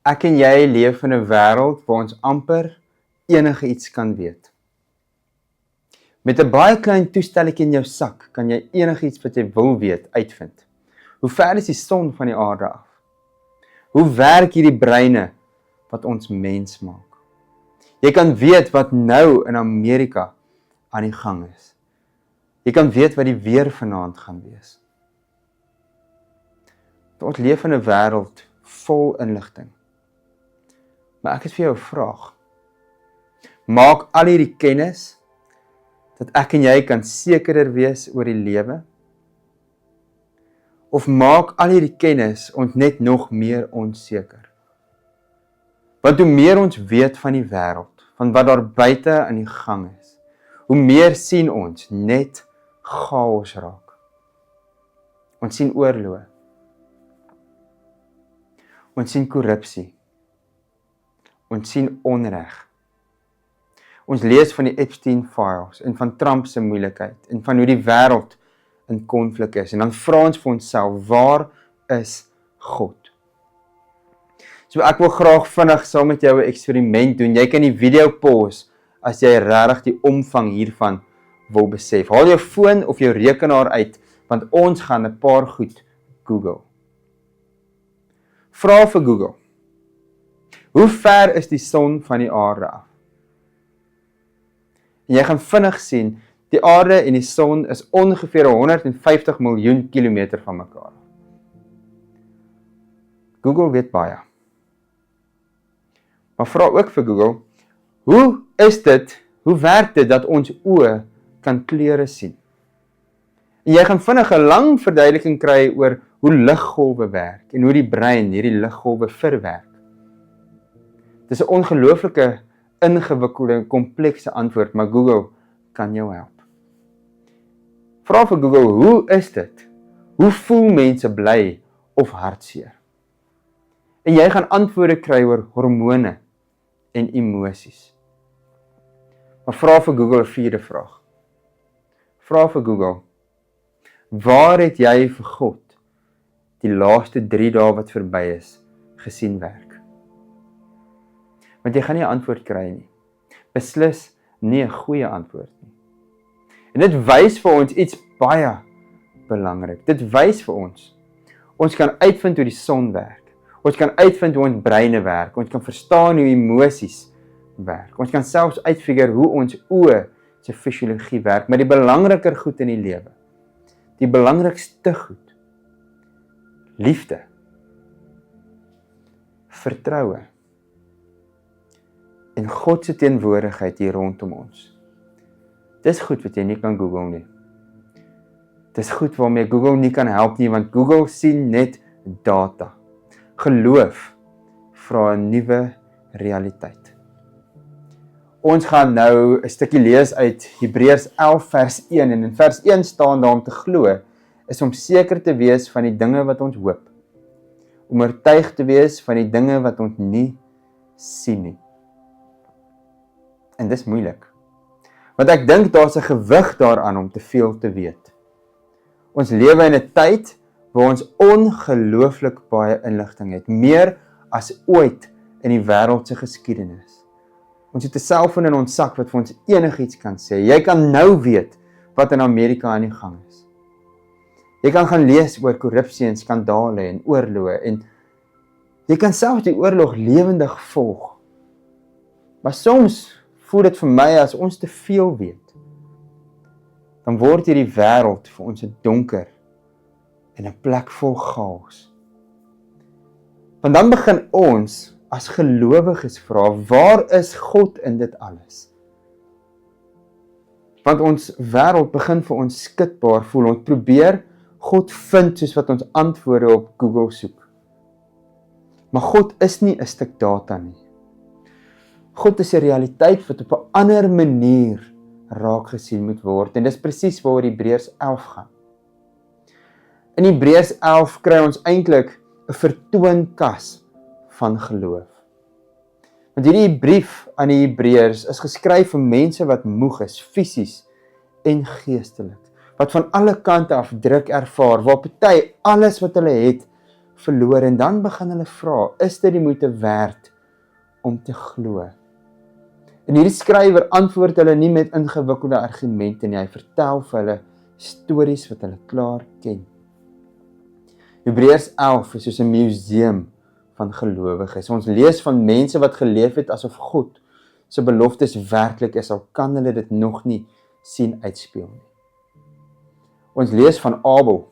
Ek en jy leef in 'n wêreld waar ons amper enige iets kan weet. Met 'n baie klein toestelletjie in jou sak kan jy enigiets wat jy wil weet uitvind. Hoe ver is die son van die aarde af? Hoe werk hierdie breine wat ons mens maak? Jy kan weet wat nou in Amerika aan die gang is. Jy kan weet wat die weer vanaand gaan wees. Ons leef in 'n wêreld vol inligting. Maar ek het vir jou 'n vraag. Maak al hierdie kennis dat ek en jy kan sekerer wees oor die lewe? Of maak al hierdie kennis ons net nog meer onseker? Want hoe meer ons weet van die wêreld, van wat daar buite aan die gang is, hoe meer sien ons net chaos raak. Ons sien oorlog. Ons sien korrupsie. Ons sien onreg. Ons lees van die Epstein Files en van Trump se moeilikheid en van hoe die wêreld in konflik is. En dan vra ons vir onsself, waar is God? So ek wil graag vinnig saam met jou 'n eksperiment doen. Jy kan die video pause as jy regtig die omvang hiervan wil besef. Haal jou foon of jou rekenaar uit, want ons gaan 'n paar goed Google. Vra vir Google. Hoe ver is die son van die aarde af? En jy gaan vinnig sien, die aarde en die son is ongeveer 150 miljoen kilometer van mekaar. Google weet baie. Maar vra ook vir Google, hoe werk dit dat ons oë kan kleure sien? En jy gaan vinnig 'n lang verduideliking kry oor hoe liggolwe werk en hoe die brein hierdie liggolwe verwerk. Dis 'n ongelooflike, ingewikkelde en komplekse antwoord, maar Google kan jou help. Vra vir Google, hoe is dit? Hoe voel mense bly of hartseer? En jy gaan antwoorde kry oor hormone en emosies. Maar vra vir Google 'n vierde vraag. Vra vir Google, waar het jy vir God die laaste 3 dae wat verby is, gesien werk? Want jy gaan nie 'n antwoord kry nie. Beslis nie 'n goeie antwoord nie. En dit wys vir ons iets baie belangrik. Dit wys vir ons kan uitvind hoe die son werk. Ons kan uitvind hoe ons breine werk. Ons kan verstaan hoe emosies werk. Ons kan selfs uitfigure hoe ons oë se fisiologie werk. Maar die belangriker goed in die lewe, die belangrikste goed, liefde, vertroue en God se teenwoordigheid hier rondom ons. Dis goed wat jy nie kan Google nie. Dis goed waarmee Google nie kan help nie, want Google sien net data. Geloof vra 'n nuwe realiteit. Ons gaan nou 'n stukkie lees uit Hebreërs 11 vers 1 en in vers 1 staan daar om te glo is om seker te wees van die dinge wat ons hoop. Om oortuig te wees van die dinge wat ons nie sien nie. En dis moeilik. Want ek dink daar's 'n gewig daaraan om te veel te weet. Ons lewe in 'n tyd waar ons ongelooflik baie inligting het, meer as ooit in die wêreld se geskiedenis. Ons het 'n selfoon in ons sak wat vir ons enigiets kan sê. Jy kan nou weet wat in Amerika aan die gang is. Jy kan gaan lees oor korrupsie en skandale en oorloë en jy kan selfs die oorlog lewendig volg. Maar soms voel dit vir my as ons te veel weet. Dan word hierdie wêreld vir ons 'n donker en 'n plek vol chaos. Want dan begin ons as gelowiges vra, waar is God in dit alles? Want ons wêreld begin vir ons skitbaar voel. Ons probeer God vind soos wat ons antwoorde op Google soek. Maar God is nie 'n stuk data nie. God is 'n realiteit wat op 'n ander manier raak gesien moet word. En dis presies waaroor Hebreërs 11 gaan. In Hebreërs 11 kry ons eintlik 'n vertoonkas van geloof. Want hierdie brief aan die Hebreërs is geskryf vir mense wat moeg is, fisies en geestelik. Wat van alle kante af druk ervaar, waar party alles wat hulle het verloor en dan begin hulle vra, is dit die moeite werd om te glo? En hierdie skrywer antwoord hulle nie met ingewikkelde argumente nie, hy vertel vir hulle stories wat hulle klaar ken. Hebreërs 11 is soos 'n museum van gelowiges. Ons lees van mense wat geleef het asof God se beloftes werklik is, al kan hulle dit nog nie sien uitspeel nie. Ons lees van Abel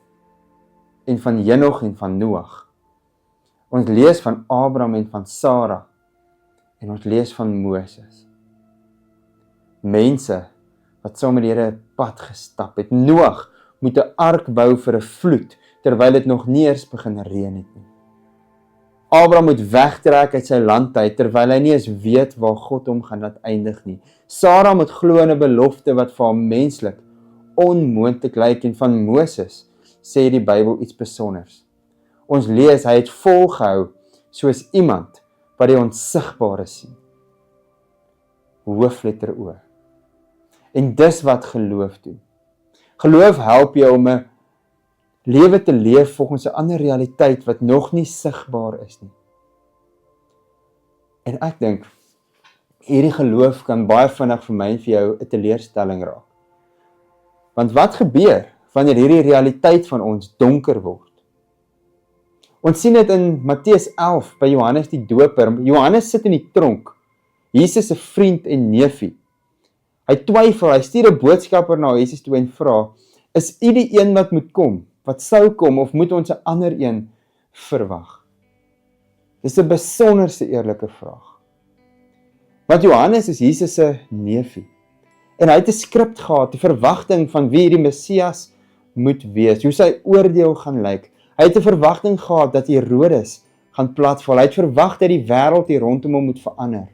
en van Henog en van Noag. Ons lees van Abraham en van Sara en ons lees van Moses. Mense wat saam met die Here 'n pad gestap het. Noag moet 'n ark bou vir 'n vloed terwyl dit nog nie eers begin reën het nie. Abraham moet wegtrek uit sy land uit terwyl hy nie eens weet waar God hom gaan laat eindig nie. Sara moet glo in 'n belofte wat vir haar menslik onmoontlik lyk en van Moses sê die Bybel iets besonders. Ons lees hy het volgehou soos iemand wat die onsigbare sien. Hoofletter O. En dis wat geloof doen. Geloof help jou om 'n lewe te leef volgens 'n ander realiteit wat nog nie sigbaar is nie. En ek dink, hierdie geloof kan baie vinnig vir my en vir jou 'n teleurstelling raak. Want wat gebeur wanneer hierdie realiteit van ons donker word? Ons sien dit in Matteus 11 by Johannes die Doper. Johannes sit in die tronk. Jesus se vriend en neefie. Hy twyfel, hy stuur 'n boodskapper na Jesus toe en vra, is u die een wat moet kom, wat sou kom, of moet ons 'n ander een verwag? Dis 'n besonderse eerlike vraag. Want Johannes is Jesus se neefie. En hy het 'n skrip gehad, 'n verwagting van wie die Messias moet wees, hoe sy oordeel gaan lyk. Hy het 'n verwagting gehad dat Herodes gaan platval. Hy het verwag dat die wêreld hier rondom hom moet verander.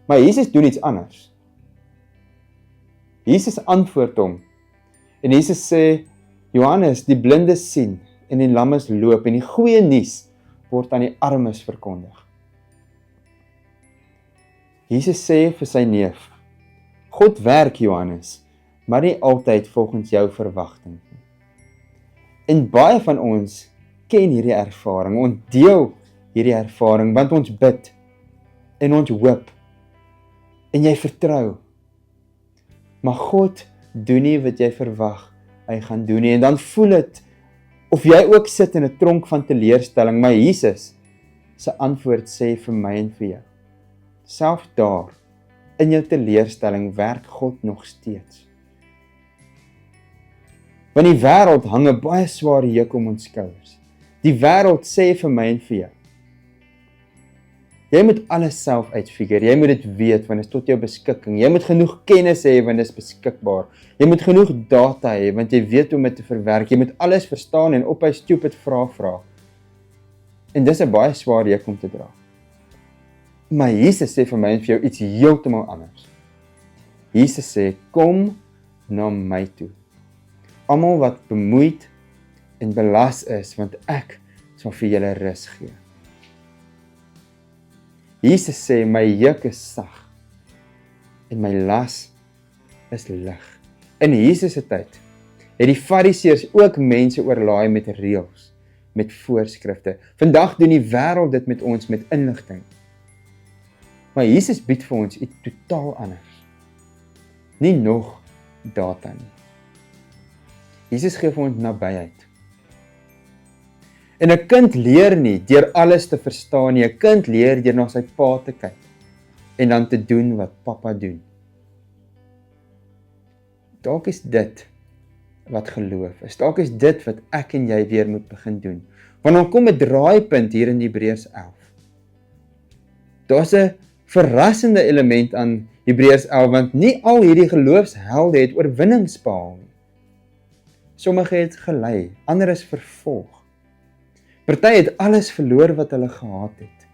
Maar Jesus doen iets anders. Jesus antwoord hom. En Jesus sê, Johannes, die blindes sien en die lammes loop en die goeie nuus word aan die armes verkondig. Jesus sê vir sy neef, God werk Johannes, maar nie altyd volgens jou verwagting nie. En baie van ons ken hierdie ervaring, ons deel hierdie ervaring, want ons bid en ons hoop en jy vertrou. Maar God doen nie wat jy verwag hy gaan doen nie. En dan voel dit of jy ook sit in 'n tronk van teleurstelling, maar Jesus se antwoord sê vir my en vir jou, selfs daar in jou teleurstelling werk God nog steeds. Want die wêreld hang 'n baie swaar juk om ons skouers. Die wêreld sê vir my en vir jou, jy moet alles self uitfigure, jy moet dit weet want dit is tot jou beskikking. Jy moet genoeg kennis hê want dit is beskikbaar. Jy moet genoeg data hê want jy weet hoe om dit te verwerk. Jy moet alles verstaan en op hy stupid vrae vra. En dis 'n baie swaar juk om te dra. Maar Jesus sê vir my en vir jou iets heeltemal anders. Jesus sê, kom na my toe. Almal wat bemoeid en belas is, want ek sal vir julle rus gee. Jesus sê, my juk is sag en my las is lig. In Jesus se tyd het die Fariseërs ook mense oorlaai met reëls, met voorskrifte. Vandag doen die wêreld dit met ons met inligting. Maar Jesus bied vir ons iets totaal anders. Nie nog data nie. Jesus gee vir ons nabyheid. En 'n kind leer nie deur alles te verstaan nie. 'n Kind leer deur na sy pa te kyk en dan te doen wat pappa doen. Dalk is dit wat geloof is. Dalk is dit wat ek en jy weer moet begin doen. Want dan kom 'n draaipunt hier in Hebreërs 11. Daar's 'n verrassende element aan Hebreërs 11, want nie al hierdie geloofshelde het oorwinnings behaal nie. Sommige het gelei, ander is vervolg. Party het alles verloor wat hulle gehad het.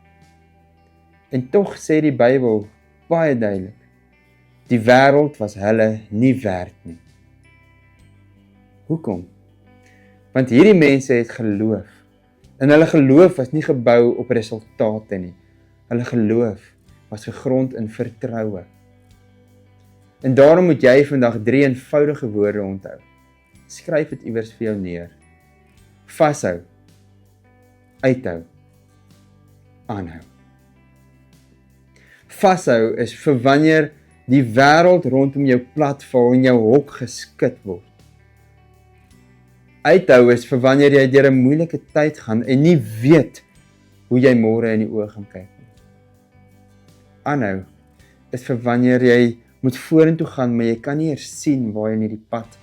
En tog sê die Bybel baie duidelik, die wêreld was hulle nie werd nie. Hoekom? Want hierdie mense het geloof. En hulle geloof was nie gebou op resultate nie. Hulle geloof was gegrond in vertroue. En daarom moet jy vandag 3 eenvoudige woorde onthou. Skryf dit iewers vir jou neer. Vashou uithou, aanhou. Vashou is vir wanneer die wêreld rondom jou platval en jou hok geskit word. Uithou is vir wanneer jy deur 'n moeilike tyd gaan en nie weet hoe jy môre in die oë gaan kyk nie. Aanhou is vir wanneer jy moet vorentoe gaan, maar jy kan nie eers sien waar jy in hierdie pad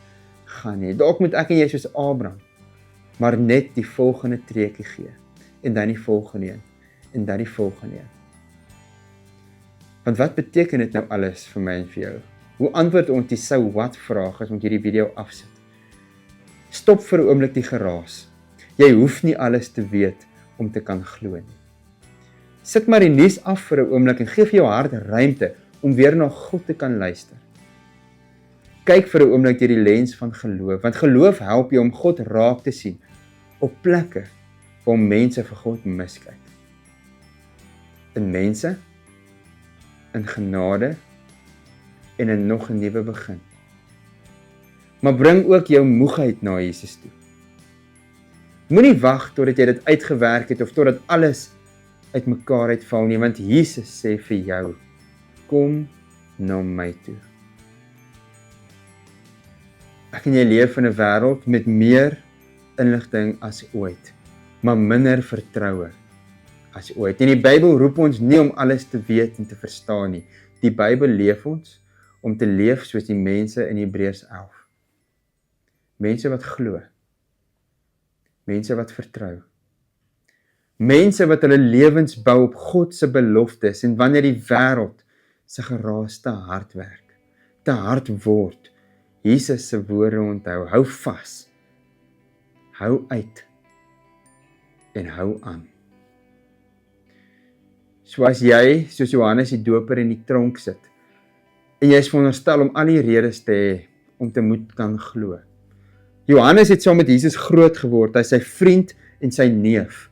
gaan nie. Dalk moet ek en jy soos Abraham, maar net die volgende treukie gee, en dan die volgende een, en dan die volgende een. Want wat beteken dit nou alles vir my en vir jou? Hoe antwoord ons die so what vraag as ons hierdie video afsit? Stop vir 'n oomblik die geraas. Jy hoef nie alles te weet om te kan glo nie. Sit maar die nuus af vir 'n oomblik en gee vir jou hart ruimte om weer na God te kan luister. Kyk vir 'n oomblik deur die lens van geloof, want geloof help jou om God raak te sien op plekke waar mense vir God miskyk. In mense, in genade en in nog 'n nuwe begin. Maar bring ook jou moegheid na Jesus toe. Moenie wag totdat jy dit uitgewerk het of totdat alles uitmekaar uitval nie, want Jesus sê vir jou, kom na my toe. Ek en jy leef in 'n wêreld met meer inligting as ooit, maar minder vertroue as ooit. En die Bybel roep ons nie om alles te weet en te verstaan nie. Die Bybel leef ons om te leef soos die mense in Hebreërs 11. Mense wat glo. Mense wat vertrou. Mense wat hulle lewens bou op God se beloftes en wanneer die wêreld se geraas te hard werk, te hard word, Jesus se woorde onthou, hou vas, hou uit en hou aan. So as jy, soos Johannes die Doper in die tronk sit, en jy is veronderstel om al die redes te hê om te moet kan glo. Johannes het saam met Jesus groot geword, hy is sy vriend en sy neef.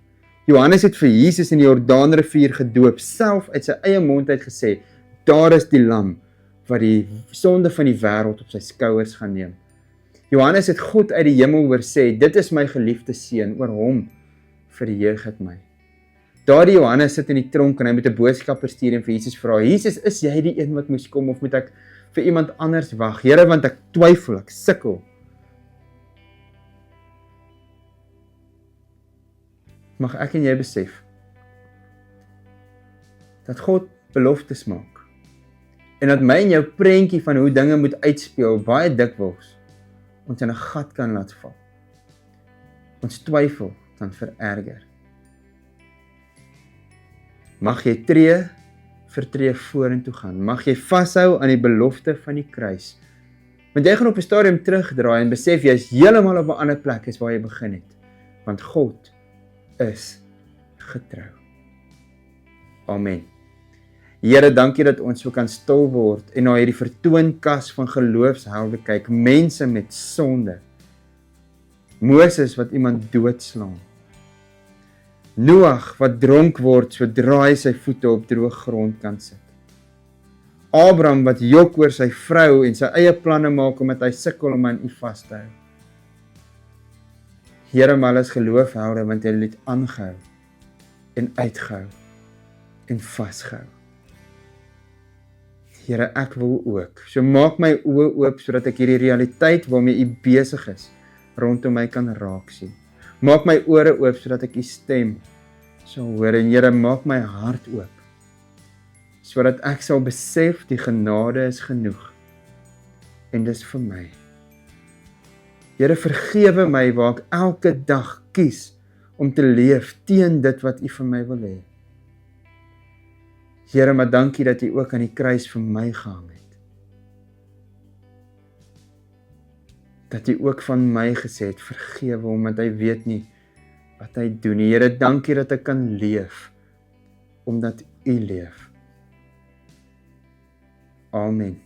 Johannes het vir Jesus in die Jordaanrivier gedoop, self uit sy eie mond uit gesê, daar is die lam, wat die sonde van die wêreld op sy skouers gaan neem. Johannes het God uit die hemel hoor sê, dit is my geliefde seun, oor hom verheug ek my. Daardie Johannes sit in die tronk en hy moet 'n boodskapper stuur en vir Jesus vra, Jesus, is jy die een wat moes kom of moet ek vir iemand anders wag? Here, want ek twyfel, ek sukkel. Mag ek en jy besef dat God beloftes maak en dat my en jou prentjie van hoe dinge moet uitspeel baie dikwels ons in 'n gat kan laat val. Ons twyfel kan vererger. Mag jy tree vir tree vorentoe gaan. Mag jy vashou aan die belofte van die kruis. Want jy gaan op 'n stadium terugdraai en besef jy is heeltemal op 'n ander plek as waar jy begin het. Want God is getrou. Amen. Here, dankie dat ons so kan stil word en na hierdie vertoonkas van geloofshelde kyk, mense met sonde. Moses wat iemand doodslaan. Noag wat dronk word sodra hy sy voete op droë grond kan sit. Abraham wat jok oor sy vrou en sy eie planne maak omdat hy sukkel om aan U vas te hou. Here, maar alles geloofhelde want hulle het aangehou en uitgehou en vasgehou. Here, ek wil ook. So maak my oë oop sodat ek hierdie realiteit waarmee U besig is rondom my kan raak sien. Maak my ore oop sodat ek U stem sal hoor en Here, maak my hart oop sodat ek sal besef die genade is genoeg en dis vir my. Here, vergewe my waar ek elke dag kies om te leef teen dit wat U vir my wil hê. Here, maar dankie dat U ook aan die kruis vir my gehang het. Dat U ook van my gesê het, vergewe hom, want hy weet nie wat hy doen nie. Here, dankie dat ek kan leef, omdat U leef. Amen.